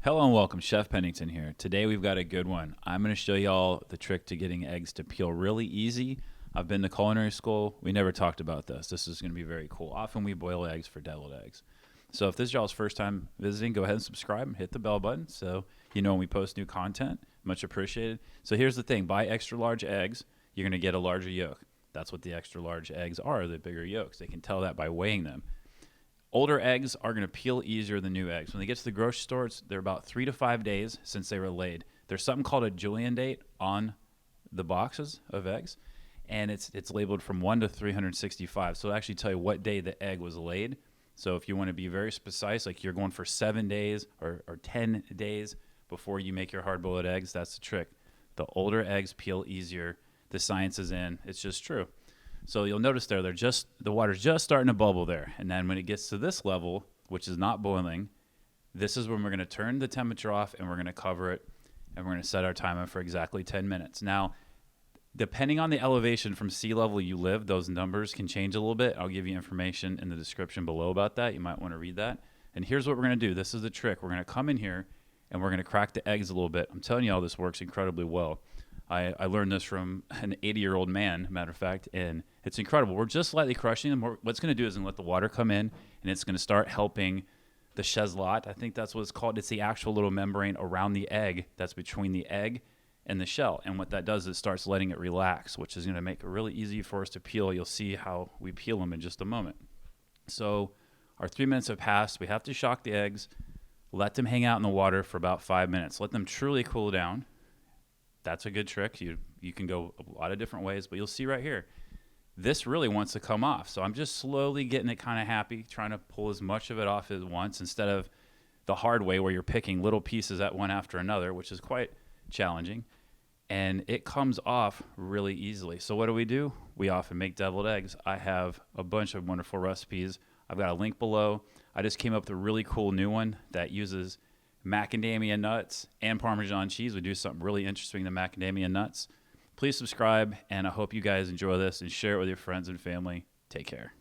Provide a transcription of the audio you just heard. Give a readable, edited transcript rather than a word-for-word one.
Hello and welcome, Chef Pennington here. Today we've got a good one. I'm going to show y'all the trick to getting eggs to peel really easy. I've been to culinary school. We never talked about this. This is going to be very cool. Often we boil eggs for deviled eggs. So if this is y'all's first time visiting, go ahead and subscribe and hit the bell button so you know when we post new content. Much appreciated. So here's the thing. Buy extra large eggs. You're going to get a larger yolk. That's what the extra large eggs are, the bigger yolks. They can tell that by weighing them. Older eggs are going to peel easier than new eggs. When they get to the grocery stores, they're about 3 to 5 days since they were laid. There's something called a Julian date on the boxes of eggs, and it's labeled from 1 to 365. So it'll actually tell you what day the egg was laid. So if you want to be very precise, like you're going for 7 days or 10 days before you make your hard-boiled eggs, that's the trick. The older eggs peel easier. The science is in. It's just true. So you'll notice there, the water's just starting to bubble there. And then when it gets to this level, which is not boiling, this is when we're going to turn the temperature off and we're going to cover it and we're going to set our timer for exactly 10 minutes. Now, depending on the elevation from sea level you live, those numbers can change a little bit. I'll give you information in the description below about that. You might want to read that. And here's what we're going to do. This is the trick. We're going to come in here and we're going to crack the eggs a little bit. I'm telling you all this works incredibly well. I learned this from an 80-year-old man, matter of fact, and it's incredible. We're just slightly crushing them. What's going to do is let the water come in, and it's going to start helping the cheslot. I think that's what it's called. It's the actual little membrane around the egg that's between the egg and the shell. And what that does is it starts letting it relax, which is going to make it really easy for us to peel. You'll see how we peel them in just a moment. So our 3 minutes have passed. We have to shock the eggs, let them hang out in the water for about 5 minutes. Let them truly cool down. That's a good trick. You can go a lot of different ways, but you'll see right here, this really wants to come off. So I'm just slowly getting it kind of happy, trying to pull as much of it off at once instead of the hard way where you're picking little pieces at one after another, which is quite challenging. And it comes off really easily. So what do? We often make deviled eggs. I have a bunch of wonderful recipes. I've got a link below. I just came up with a really cool new one that uses macadamia nuts and Parmesan cheese. We do something really interesting to macadamia nuts. Please subscribe, and I hope you guys enjoy this and share it with your friends and family. Take care.